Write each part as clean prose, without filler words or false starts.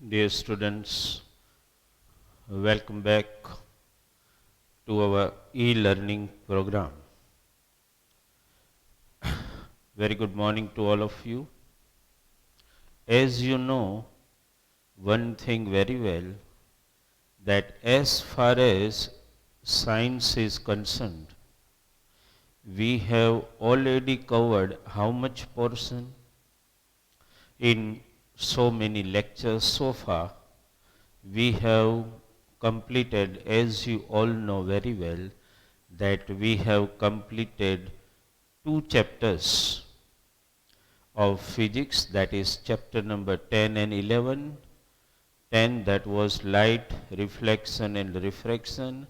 Dear students, welcome back to our e-learning program. Very good morning to all of you. As you know, one thing very well, that as far as science is concerned, we have already covered how much portion in so many lectures so far. We have completed, as you all know very well, that we have completed 2 chapters of physics, that is chapter number 10 and 11. 10, that was light, reflection and refraction,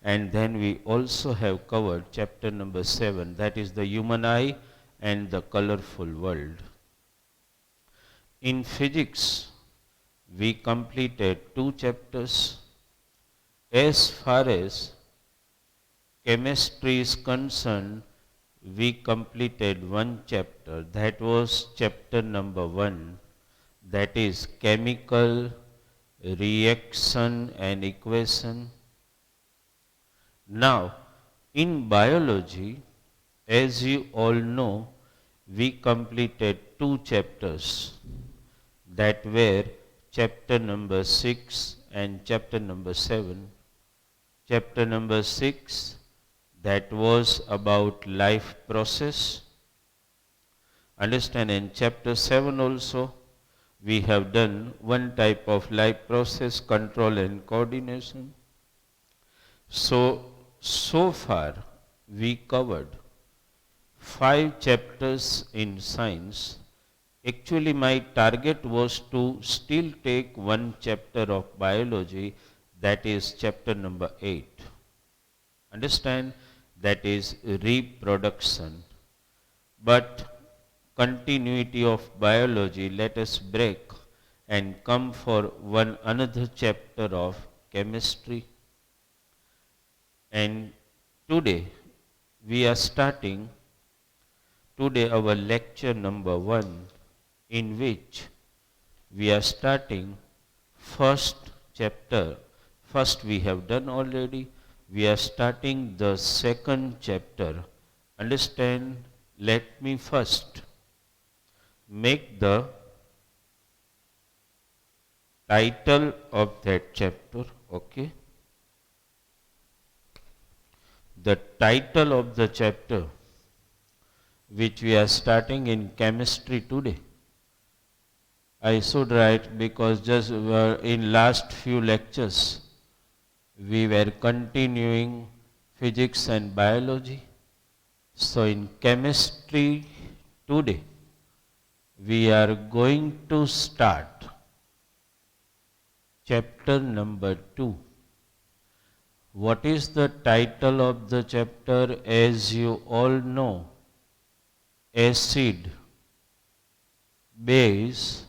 and then we also have covered chapter number 7, that is the human eye and the colorful world. In physics, we completed 2 chapters. As far as chemistry is concerned, we completed 1 chapter, that was chapter number 1, that is chemical reaction and equation. Now, in biology, as you all know, we completed 2 chapters, that were chapter number 6 and chapter number 7. Chapter number 6, that was about life process. Understand, in chapter 7 also, we have done one type of life process, control and coordination. So far we covered 5 chapters in science. Actually, my target was to still take 1 chapter of biology, that is chapter number 8. Understand, that is reproduction. But continuity of biology, let us break and come for one another chapter of chemistry. And today we are starting our lecture number 1, in which we are starting first chapter. First we have done already. We are starting the second chapter. Understand, let me first make the title of that chapter, okay? The title of the chapter which we are starting in chemistry today, I should write, because just in last few lectures we were continuing physics and biology. So in chemistry today we are going to start chapter number 2. What is the title of the chapter? As you all know, acid, base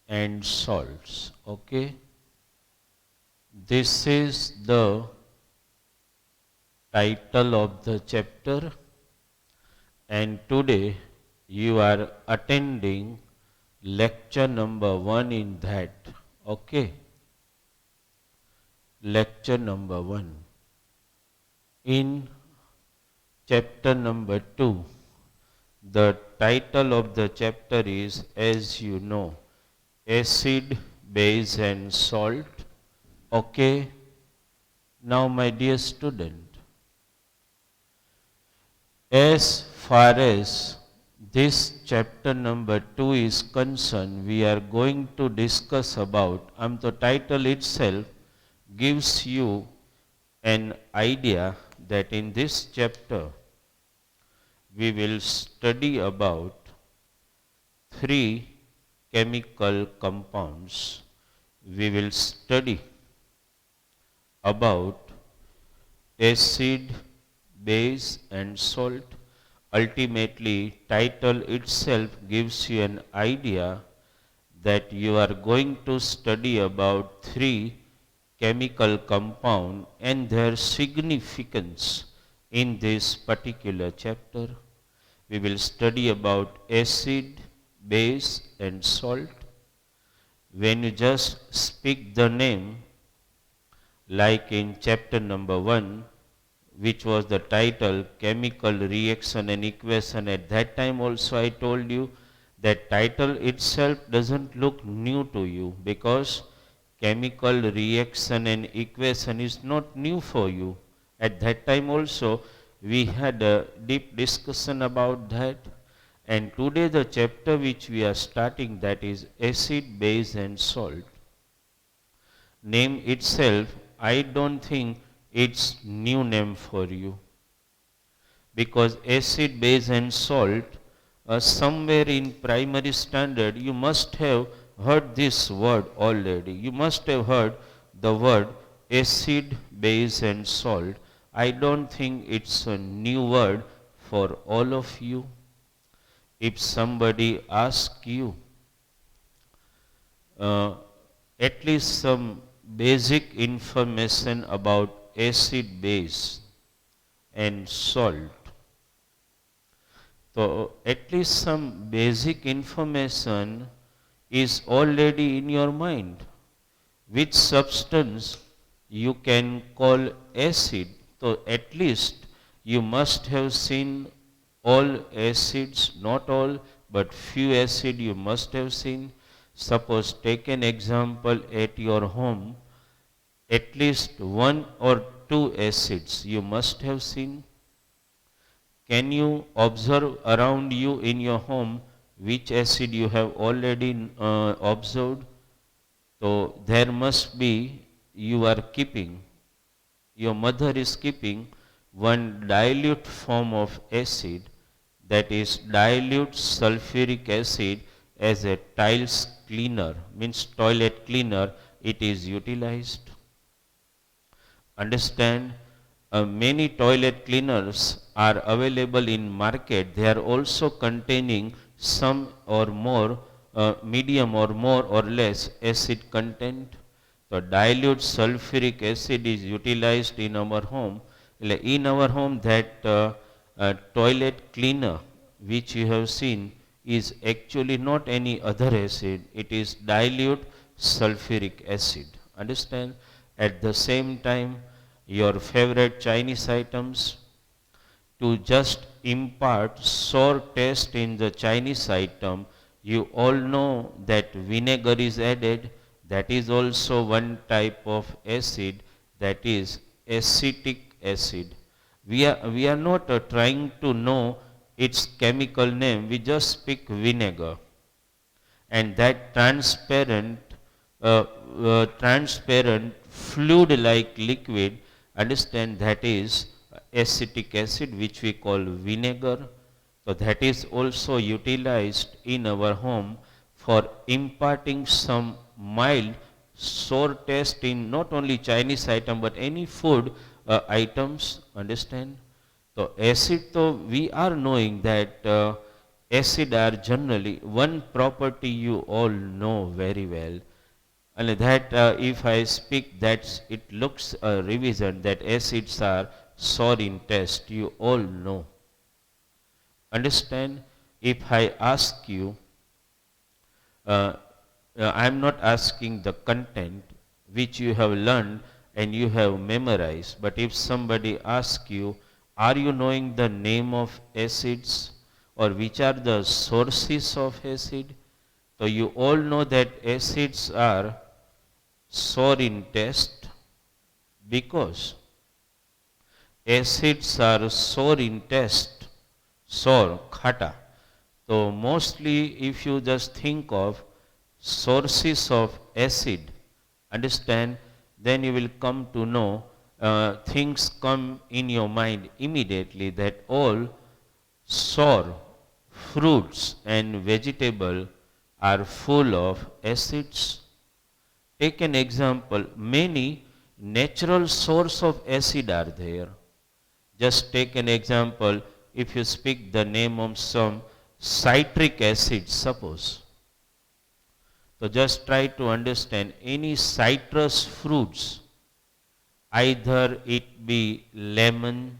and salts. Okay? This is the title of the chapter, and today you are attending lecture number 1 in that. Okay? Lecture number 1. In chapter number 2, the title of the chapter is, as you know, acid, base and salt. Okay? Now my dear student, as far as this chapter number 2 is concerned, we are going to discuss about, the title itself gives you an idea that in this chapter we will study about 3 chemical compounds. We will study about acid, base and salt. Ultimately, title itself gives you an idea that you are going to study about 3 chemical compound and their significance in this particular chapter. We will study about acid, base and salt. when you just speak the name, like in chapter number 1, which was the title Chemical Reaction and Equation, at that time also I told you that title itself doesn't look new to you, because chemical reaction and equation is not new for you. At that time also we had a deep discussion about that. And today the chapter which we are starting, that is acid, base and salt. Name itself, I don't think it's new name for you, because acid, base and salt, somewhere in primary standard you must have heard this word already. You must have heard the word acid, base and salt. I don't think it's a new word for all of you. If somebody asks you uh, at least some basic information about acid, base and salt, so at least some basic information is already in your mind. Which substance you can call acid? So at least you must have seen all acids, not all, but few acid you must have seen. Suppose take an example at your home, at least one or two acids you must have seen. Can you observe around you in your home which acid you have already observed? So there must be, you are keeping, your mother is keeping one dilute form of acid, that is dilute sulfuric acid, as a tiles cleaner, means toilet cleaner, it is utilized. Understand? Many toilet cleaners are available in market. They are also containing some or more medium or more or less acid content. So dilute sulfuric acid is utilized in our home. In our home, that toilet cleaner which you have seen is actually not any other acid. It is dilute sulfuric acid. Understand? At the same time, your favorite Chinese items, to just impart sour taste in the Chinese item, you all know that vinegar is added. That is also one type of acid, that is acetic acid. We are not trying to know its chemical name, we just speak vinegar. And that transparent fluid like liquid, understand, that is acetic acid, which we call vinegar. So that is also utilized in our home for imparting some mild sour taste in not only Chinese item but any food items. Understand? So acid, so we are knowing that acid are generally one property you all know very well. And that if I speak, that it looks a revision, that acids are sour in taste, you all know. Understand? If I ask you, uh, I am not asking the content which you have learned and you have memorized, but if somebody asks you, are you knowing the name of acids, or which are the sources of acid? So you all know that acids are sour in taste, because acids are sour in taste, sour, khata. So mostly if you just think of sources of acid, understand, then you will come to know, things come in your mind immediately, that all sour fruits and vegetable are full of acids. Take an example, many natural source of acid are there. Just take an example, if you speak the name of some citric acid, suppose. So just try to understand any citrus fruits, either it be lemon,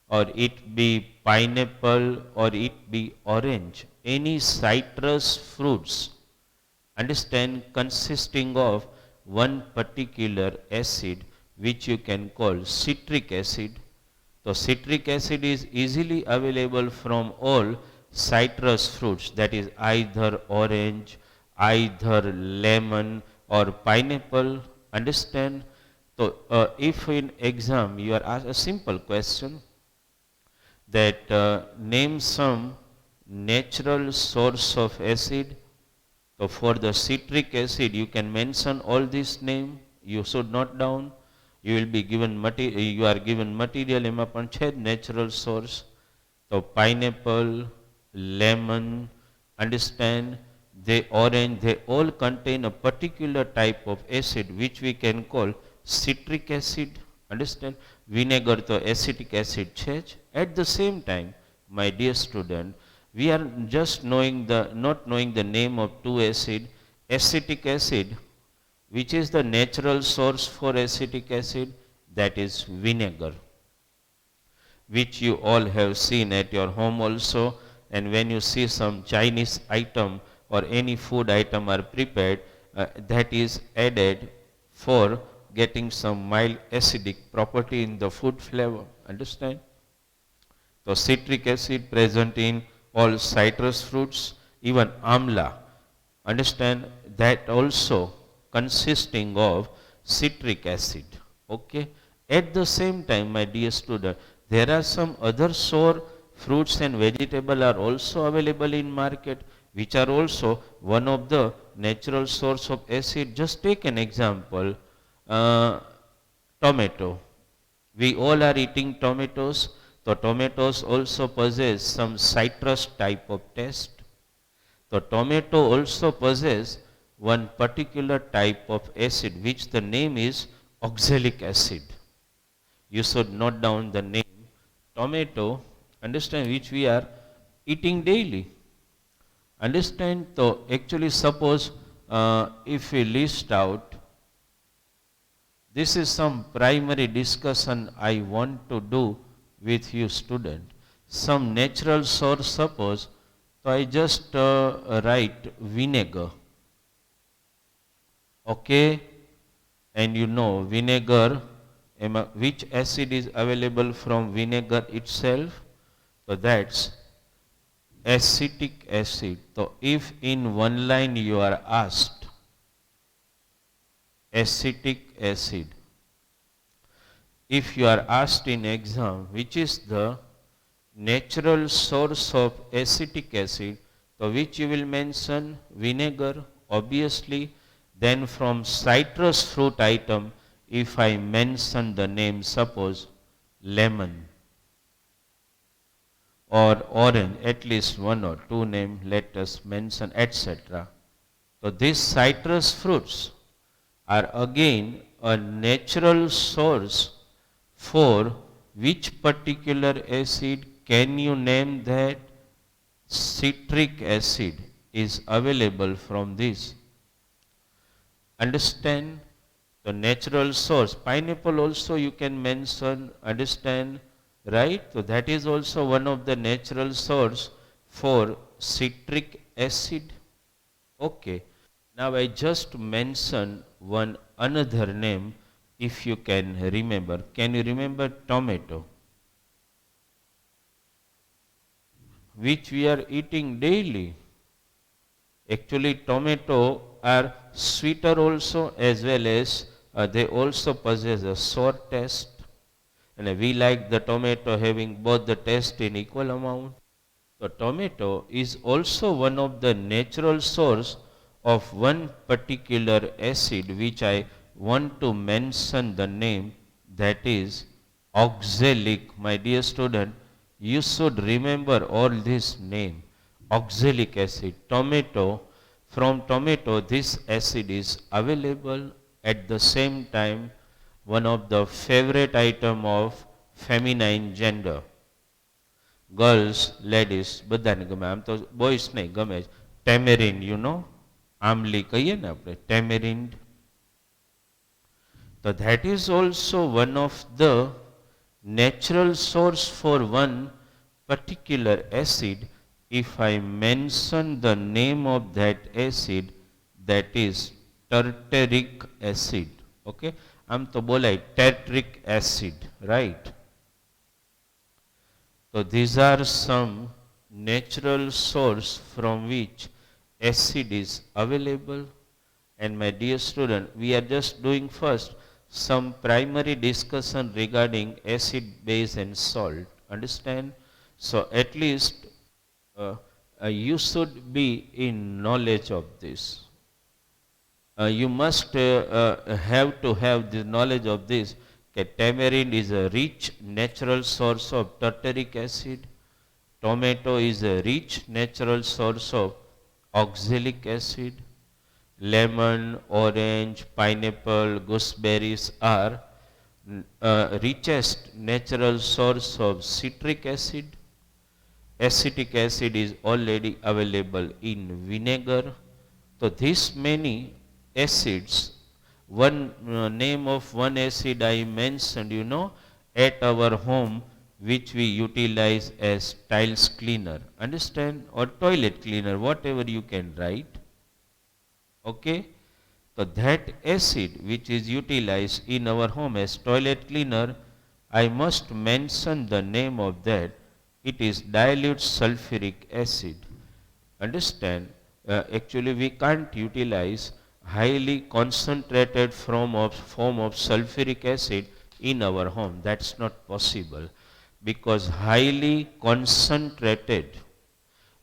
or it be pineapple, or it be orange, any citrus fruits, understand, consisting of one particular acid which you can call citric acid. So citric acid is easily available from all citrus fruits, that is either orange, either lemon or pineapple. Understand? So if in exam you are asked a simple question that name some natural source of acid. So for the citric acid, you can mention all these name. You should note down. You will be given you are given material એમાં પણ છે natural source. So pineapple, lemon, understand, they orange, they all contain a particular type of acid which we can call citric acid. Understand? Vinegar તો acetic acid છે જ. At the same time, my dear student, we are just not knowing the name of two acid. Acetic acid, which is the natural source for acetic acid, that is vinegar, which you all have seen at your home also. And when you see some Chinese item or any food item are prepared, that is added for getting some mild acidic property in the food flavor. Understand? So citric acid present in all citrus fruits, even amla. Understand? That also consisting of citric acid. Okay? At the same time, my dear student, there are some other sour fruits and vegetables are also available in market, which are also one of the natural source of acid. Just take an example, tomato. We all are eating tomatoes. So tomatoes also possess some citrus type of taste. So tomato also possess one particular type of acid which the name is oxalic acid. You should note down the name tomato, understand, which we are eating daily. Understand? So actually suppose if we list out, this is some primary discussion I want to do with you student. Some natural source suppose, so I just write vinegar. Okay? And you know vinegar, which acid is available from vinegar itself? So that's acetic acid. So if in one line you are asked acetic acid, if you are asked in exam which is the natural source of acetic acid, so which you will mention vinegar, obviously. Then from citrus fruit item, if I mention the name, suppose lemon or orange, at least one or two name, let us mention, etc. So these citrus fruits are again a natural source for which particular acid? Can you name that? Citric acid is available from this. Understand? The natural source. Pineapple also you can mention. Understand? Right? So that is also one of the natural source for citric acid. Okay. Now I just mention one another name, if you can remember. Can you remember tomato? Which we are eating daily. Actually tomato are sweeter also, as well as they also possess a sour taste. And we like the tomato having both the taste in equal amount. So tomato is also one of the natural source of one particular acid which I want to mention the name, that is oxalic. My dear student, you should remember all this name. Oxalic acid. Tomato, from tomato this acid is available. At the same time, one of the favorite item of feminine gender. Girls, ladies, બધાને ગમે. આમ તો બોಯ್સ નહીં ગમે. Tamarind, you know, આમલી કહીએ ને આપણે, tamarind. So that is also one of the natural source for one particular acid. If I mention the name of that acid, that is tartaric acid. Okay, આમ તો બોલાય tartaric acid, right? So these are some natural source from which acid is available. And my dear student, we are just doing first some primary discussion regarding acid, base and salt. Understand? So at least you should be in knowledge of this. You must have to have the knowledge of this. That tamarind is a rich natural source of tartaric acid. Tomato is a rich natural source of oxalic acid. Lemon, orange, pineapple, gooseberries are richest natural source of citric acid. Acetic acid is already available in vinegar. So these many acids, one name of one acid I mentioned, at our home, which we utilize as tiles cleaner, understand, or toilet cleaner, whatever you can write. Okay, so that acid which is utilized in our home as toilet cleaner, I must mention the name of that. It is dilute sulfuric acid. Understand? Actually, we can't utilize highly concentrated form of sulfuric acid in our home. That's not possible, because highly concentrated,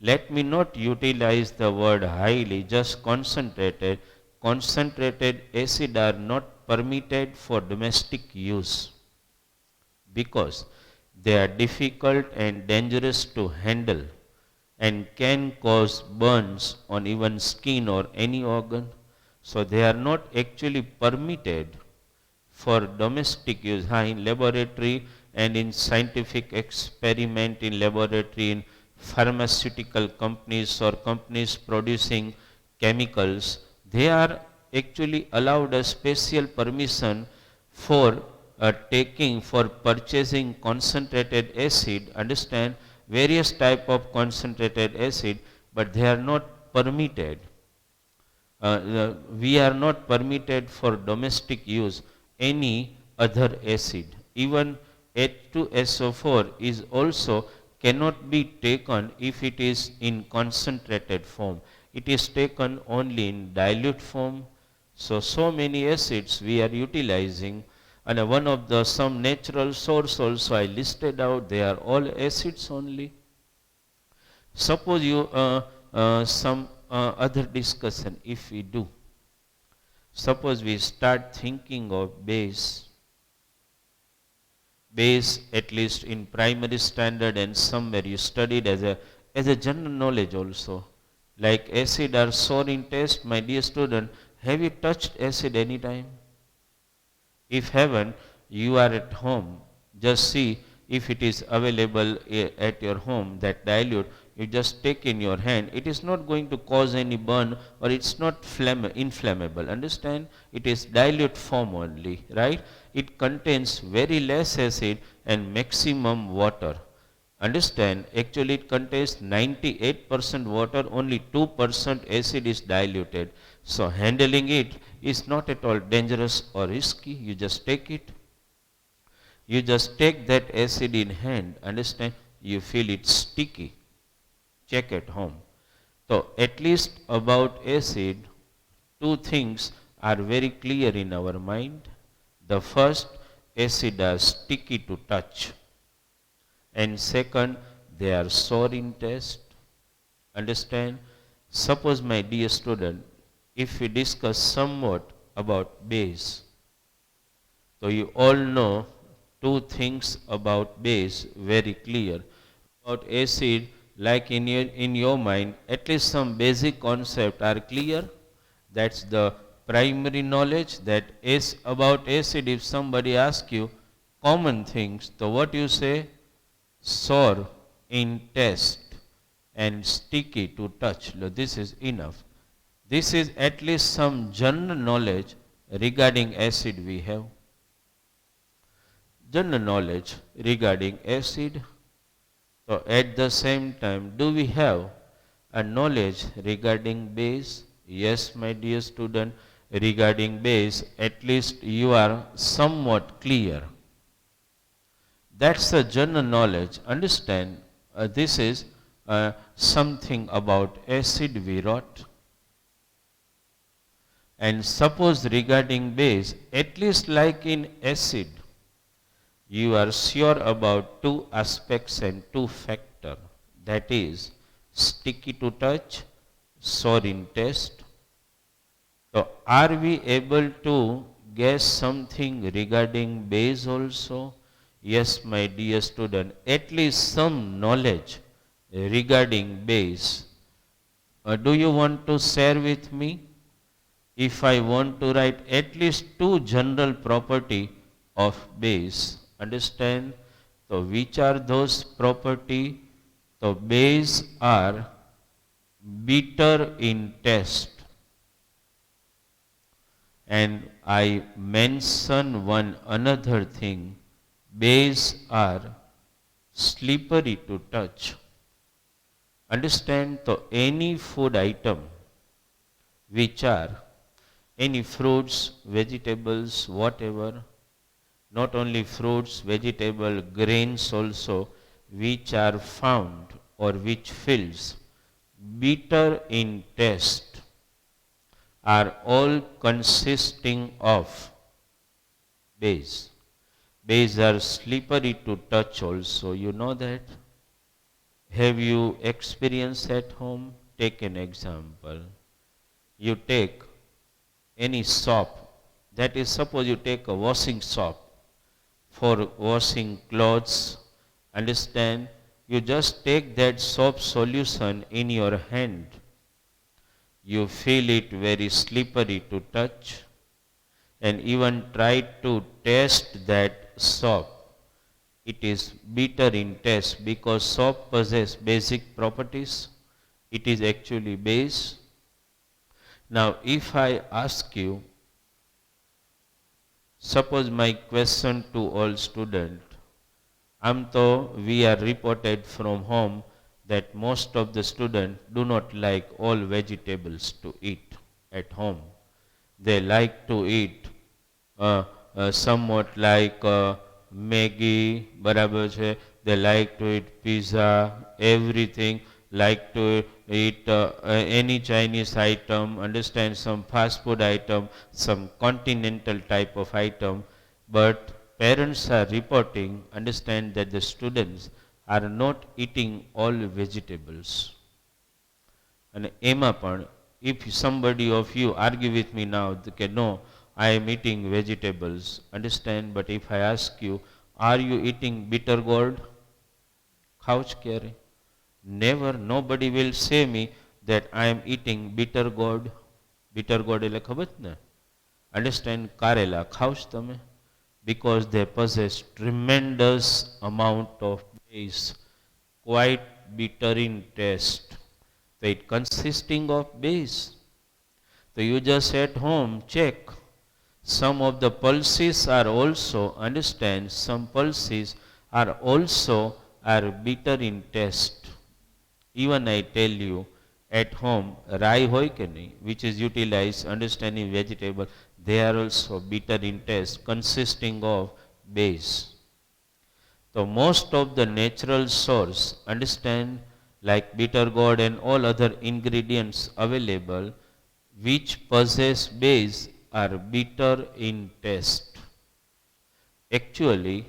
let me not utilize the word highly, just concentrated. Concentrated acid are not permitted for domestic use, because they are difficult and dangerous to handle and can cause burns on even skin or any organ. So they are not actually permitted for domestic use. In laboratory and in scientific experiment in laboratory, in pharmaceutical companies or companies producing chemicals, they are actually allowed a special permission for purchasing concentrated acid, understand, various type of concentrated acid, but they are not permitted. We are not permitted for domestic use any other acid. Even H2SO4 is also cannot be taken if it is in concentrated form. It is taken only in dilute form. So many acids we are utilizing, and one of the some natural source also I listed out, they are all acids only. Suppose you some other discussion if we do. Suppose we start thinking of base. Base, at least in primary standard and somewhere you studied as a general knowledge also. Like acid are sour in taste, my dear student, have you touched acid any time? If haven't, you are at home, just see if it is available at your home, that dilute, you just take in your hand. It is not going to cause any burn, or it's not inflammable. Understand? It is dilute form only, right? It contains very less acid and maximum water. Understand? Actually, it contains 98% water, only 2% acid is diluted. So handling it is not at all dangerous or risky. You just take it. You just take that acid in hand. Understand? You feel it sticky. Check at home. So at least about acid, two things are very clear in our mind. The first, acid are sticky to touch. And second, they are sour in taste. Understand? Suppose, my dear student, if we discuss somewhat about base, so you all know two things about base very clear. About acid, like in your mind, at least some basic concepts are clear. That's the primary knowledge. That is about acid. If somebody asks you common things, so what you say? Sour in taste and sticky to touch. This is enough. This is at least some general knowledge regarding acid we have. General knowledge regarding acid. So at the same time, do we have a knowledge regarding base? Yes, my dear student, regarding base, at least you are somewhat clear. That's the general knowledge. Understand, this is something about acid we wrote. And suppose regarding base, at least like in acid, you are sure about two aspects and two factor. That is, sticky to touch, sour in taste. So, are we able to guess something regarding base also? Yes, my dear student, at least some knowledge regarding base. Do you want to share with me? If I want to write at least two general property of base, understand? So, which are those property? So, base are bitter in taste. And I mention one another thing, base are slippery to touch. Understand, so any food item which are any fruits, vegetables, whatever, not only fruits, vegetable, grains also, which are found or which feels bitter in taste, are all consisting of base. Base are slippery to touch also, you know that. Have you experienced at home? Take an example. You take any soap, that is, suppose you take a washing soap for washing clothes, understand, you just take that soap solution in your hand, you feel it very slippery to touch, and even try to taste that soap. It is bitter in taste because soap possesses basic properties. It is actually base. Now, if I ask you, suppose my question to all students, we are reported from home that most of the students do not like all vegetables to eat at home. They like to eat somewhat like Maggi, બરાબર છે. They like to eat pizza, everything, like to eat any Chinese item, understand, some fast food item, some continental type of item. But parents are reporting, understand, that the students are not eating all vegetables. And એમાં પણ, if somebody of you argue with me now, okay, no, I am eating vegetables, understand, but if I ask you, are you eating bitter gourd? ખાવ છો ક્યારે? Never, nobody will say me that I am eating bitter gourd. Bitter gourd એટલે ખબર જ ને? Understand, કારેલા ખાવ છો તમે? Because they possess tremendous amount of base, quite bitter in taste. So it consisting of base. So you just at home check. Some of the pulses are also, understand, some pulses are also are bitter in taste. Even I tell you, at home, rai hoy ke nahi, which is utilized, understanding vegetable, they are also bitter in taste, consisting of base. So most of the natural source, understand, like bitter gourd and all other ingredients available, which possess base, are bitter in taste. Actually,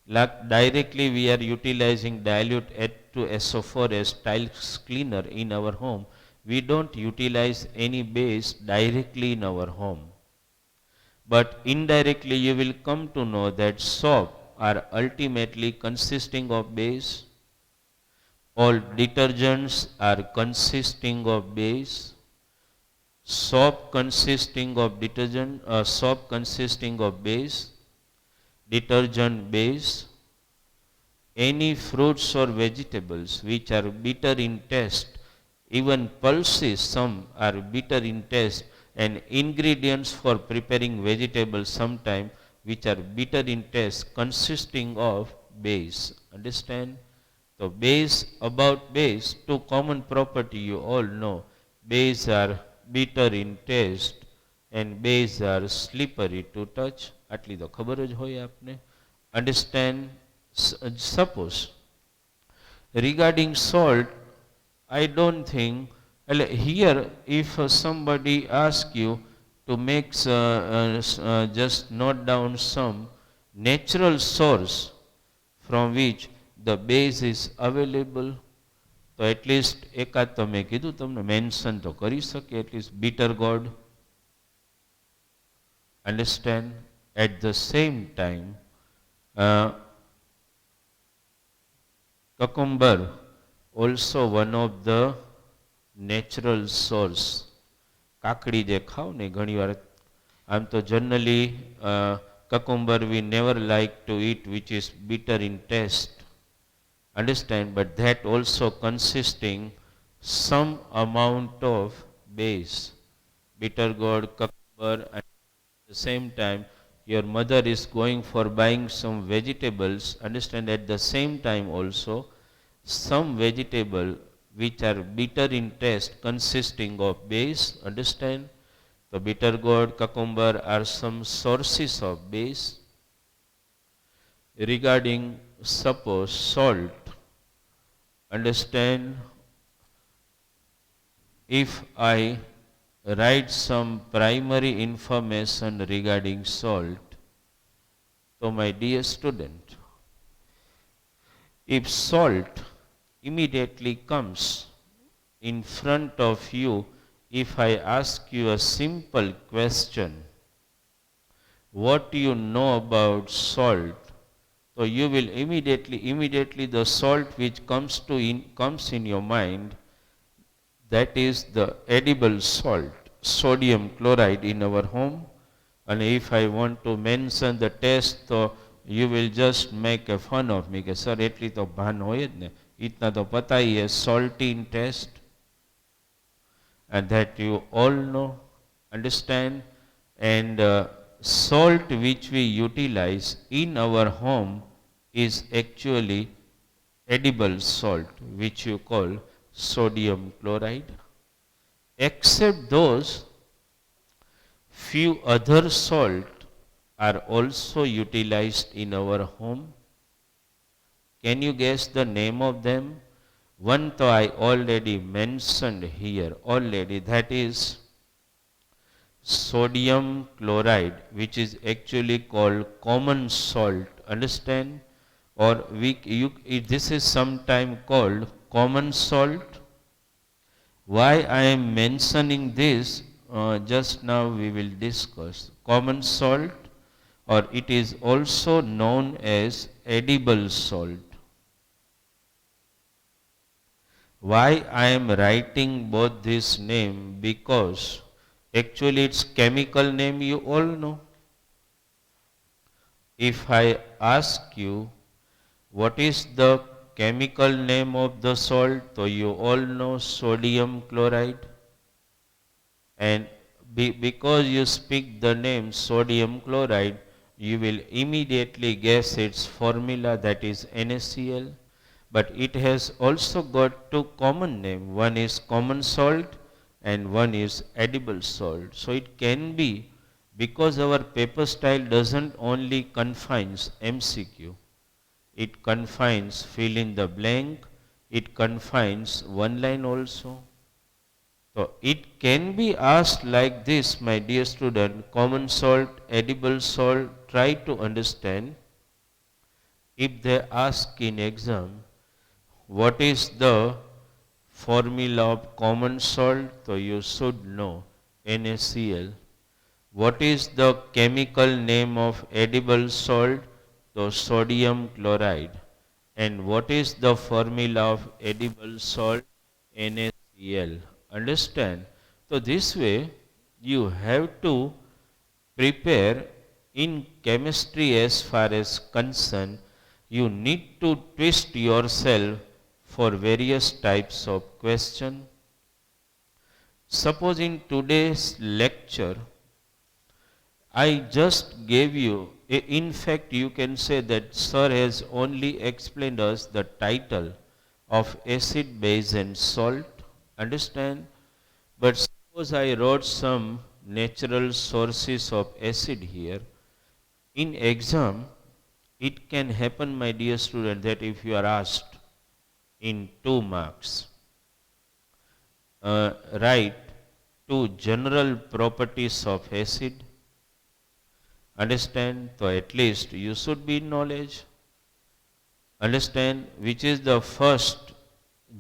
like directly we are utilizing dilute H2SO4 as tiles cleaner in our home. We don't utilize any base directly in our home. But indirectly you will come to know that soap are ultimately consisting of base. All detergents are consisting of base. Soap consisting of detergent, soap consisting of base, detergent base. Any fruits or vegetables which are bitter in taste, even pulses, some are bitter in taste, and ingredients for preparing vegetables sometime which are bitter in taste, consisting of base. Understand? So base, about base, two common property you all know. Base are bitter in taste and base are slippery to touch. આટલી તો ખબર જ હોય આપને. Understand? Suppose regarding salt, I don't think, here if somebody asks you to make, just note down some natural source from which the base is available, તો at least એકાદ તો મેં કીધું તમને મેન્શન તો કરી શકે, at least bitter God. Understand? At the same time, cucumber also one of the natural source. કાકડી જે ખાવ ને ઘણી વાર, આમ તો generally cucumber we never like to eat which is bitter in taste. Understand? But that also consisting some amount of base. Bitter gourd, cucumber, and at the same time your mother is going for buying some vegetables. Understand? At the same time also some vegetable which are bitter in taste consisting of base. Understand? The bitter gourd, cucumber are some sources of base. Regarding suppose salt, understand, if I write some primary information regarding salt, so my dear student, if salt immediately comes in front of you, if I ask you a simple question, what do you know about salt? So you will immediately the salt which comes in your mind, that is the edible salt, sodium chloride in our home. And if I want to mention the taste, so you will just make a fun of me, કે sir એટલી તો ભાન હોય જ ને, ઇતના તો પતા ही है salty in taste, and that you all know. Understand? And salt which we utilize in our home is actually edible salt which you call sodium chloride. Except those few other salt are also utilized in our home. Can you guess the name of them? One though I already mentioned here already, that is sodium chloride, which is actually called common salt. Understand? Or this is sometimes called common salt. Why I am mentioning this, just now we will discuss. Common salt, or it is also known as edible salt. Why I am writing both this name? Because actually its chemical name you all know. If I ask you what is the chemical name of the salt, so you all know sodium chloride. And because you speak the name sodium chloride, you will immediately guess its formula, that is NaCl. But it has also got two common names. One is common salt and one is edible salt. So it can be, because our paper style doesn't only confines MCQ, it confines fill in the blank, it confines one line also. So it can be asked like this, my dear student, common salt, edible salt. Try to understand. If they ask in exam, what is the formula of common salt? So you should know NaCl. What is the chemical name of edible salt? So sodium chloride. And what is the formula of edible salt? NaCl. Understand? So this way you have to prepare in chemistry. As far as concerned, you need to twist yourself for various types of question. Suppose in today's lecture I just gave you, in fact you can say that sir has only explained us the title of acid, base and salt. Understand? But Suppose I wrote some natural sources of acid here. In exam, it can happen, my dear student, that if you are asked in 2 marks, write 2 general properties of acid. Understand? So at least you should be in knowledge. Understand which is the first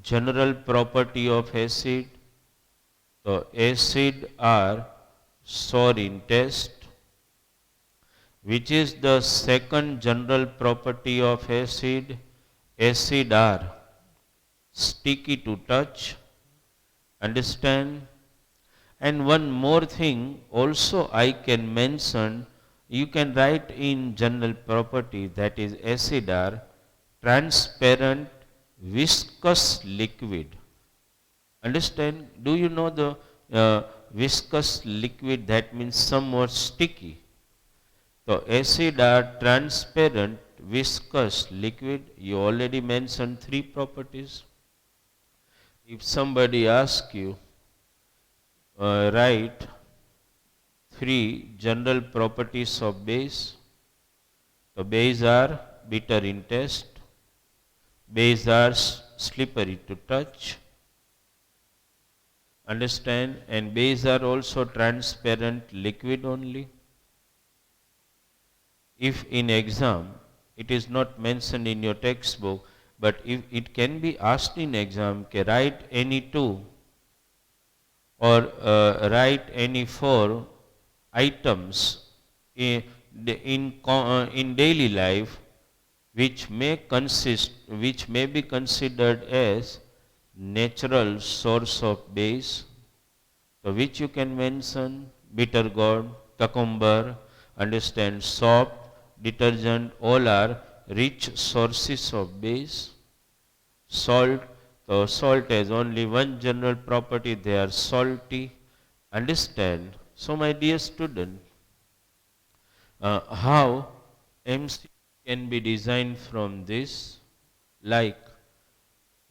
general property of acid. So acid are sour in taste. Which is the second general property of acid? Acid are sticky to touch. Understand? And one more thing also I can mention, you can write in general property, that is acid are transparent viscous liquid. Understand? Do you know the viscous liquid? That means somewhat sticky. So acid are transparent viscous liquid. You already mentioned 3 properties. If somebody asks you, write 3 general properties of base. The base are bitter in taste. Base are slippery to touch. Understand? And base are also transparent liquid only. If in exam it is not mentioned in your textbook, but if it can be asked in exam, write any 2 or write any 4 items in daily life which may be considered as natural source of base. So which you can mention: bitter gourd, cucumber, understand, soap, detergent, all are rich sources of base. Salt, so salt has only one general property, they are salty. Understand? So my dear student, how MC can be designed from this, like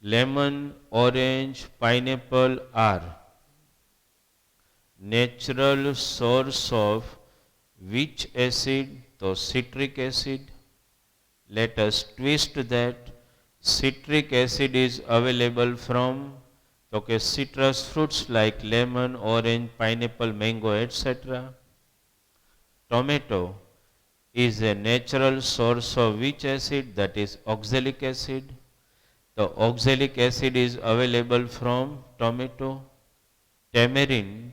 lemon, orange, pineapple are natural source of which acid? So citric acid. Let us twist that. Citric acid is available from citrus fruits like lemon, orange, pineapple, mango, etc. Tomato is a natural source of which acid? That is oxalic acid. The oxalic acid is available from tomato. Tamarind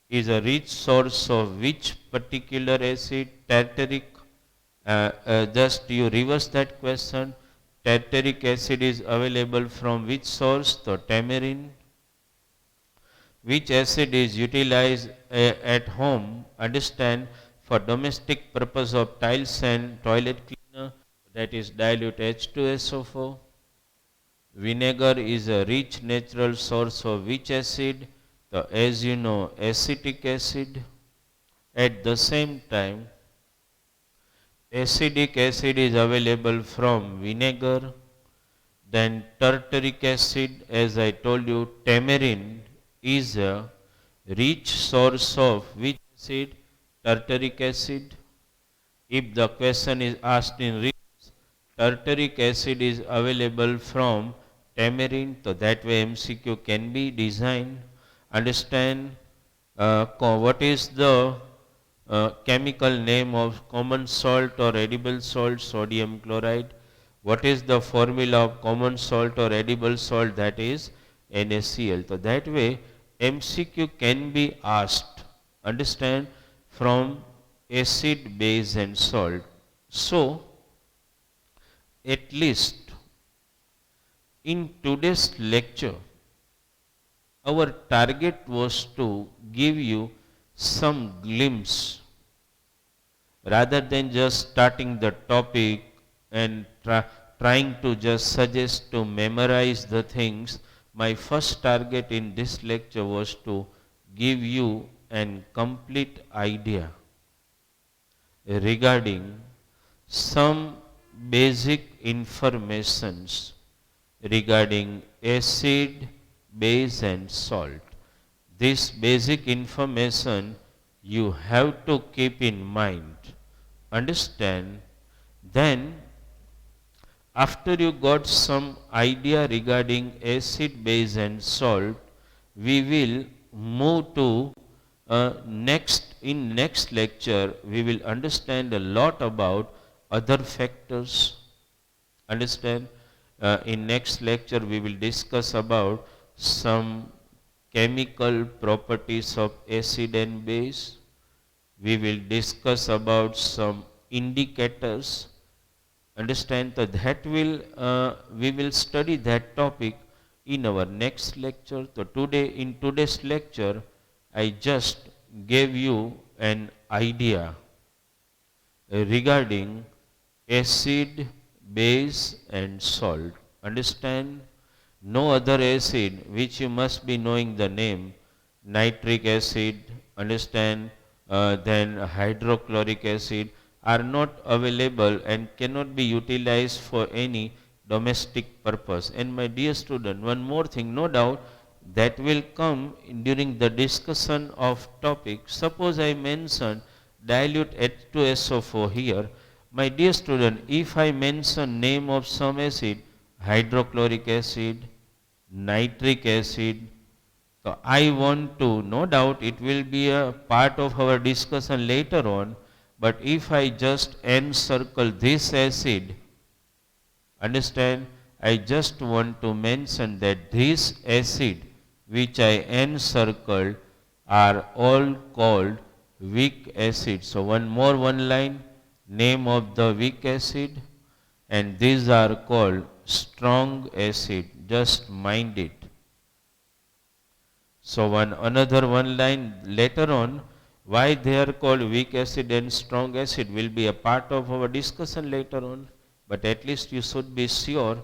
is a rich source of which particular acid? Tartaric. Just you reverse that question. Tartaric acid is available from which source? The tamarind. Which acid is utilized at home? Understand, for domestic purpose of tiles and toilet cleaner, that is dilute H2SO4. Vinegar is a rich natural source of which acid? As you know, acetic acid. At the same time, acetic acid is available from vinegar. Then tartaric acid, as I told you, tamarind is a rich source of which acid? Tartaric acid. If the question is asked in reverse, tartaric acid is available from tamarind, so that way MCQ can be designed. Understand what is the chemical name of common salt or edible salt? Sodium chloride. What is the formula of common salt or edible salt? That is NaCl. So that way MCQ can be asked, understand, from acid, base and salt. So at least in today's lecture, our target was to give you some glimpse rather than just starting the topic and trying to just suggest to memorize the things. My first target in this lecture was to give you an complete idea regarding some basic informations regarding acid, base and salt. This basic information you have to keep in mind, understand. Then after you got some idea regarding acid, base and salt, we will move to next lecture we will understand a lot about other factors. Understand? In next lecture we will discuss about some chemical properties of acid and base. We will discuss about some indicators. Understand? That will we will study that topic in our next lecture. So today, in today's lecture, I just gave you an idea regarding acid, base and salt. Understand? No other acid which you must be knowing the name, nitric acid, understand, then hydrochloric acid are not available and cannot be utilized for any domestic purpose. And my dear student, one more thing, no doubt that will come during the discussion of topic. Suppose I mention dilute H2SO4 here. My dear student, if I mention name of some acid, hydrochloric acid, nitric acid, so I want to, no doubt it will be a part of our discussion later on, but if I just encircle this acid, understand, I just want to mention that this acid which I encircled are all called weak acid. So one line, name of the weak acid, and these are called strong acid. Just mind it. So another one line later on, why they are called weak acid and strong acid will be a part of our discussion later on. But at least you should be sure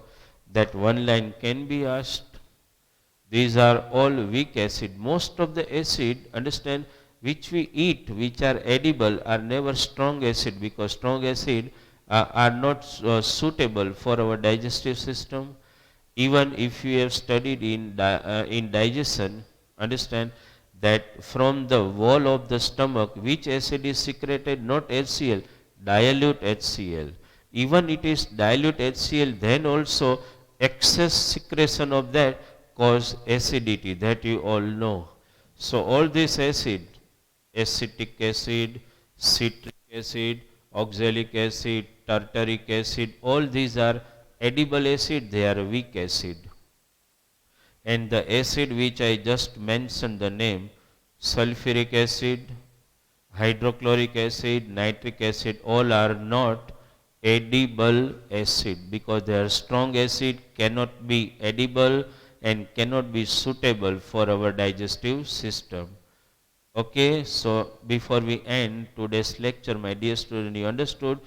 that one line can be asked. These are all weak acid. Most of the acid, understand, which we eat, which are edible, are never strong acid, because strong acid are not suitable for our digestive system. Even if you have studied in digestion, understand that from the wall of the stomach, which acid is secreted? Not HCl, dilute HCl. Even it is dilute HCl, then also excess secretion of that cause acidity, that you all know. So all this acid, acetic acid, citric acid, oxalic acid, tartaric acid, all these are edible acid, they are weak acid. And the acid which I just mentioned the name, sulfuric acid, hydrochloric acid, nitric acid, all are not edible acid, because they are strong acid, cannot be edible and cannot be suitable for our digestive system. Okay, so before we end today's lecture, my dear student, you understood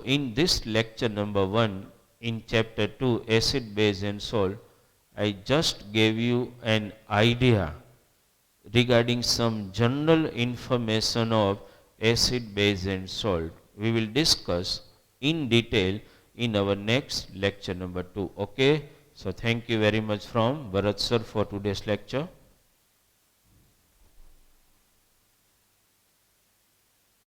in this lecture number 1 in chapter 2, acid, base and salt, I just gave you an idea regarding some general information of acid, base and salt. We will discuss in detail in our next lecture number 2. Okay. So thank you very much from Bharat sir for today's lecture.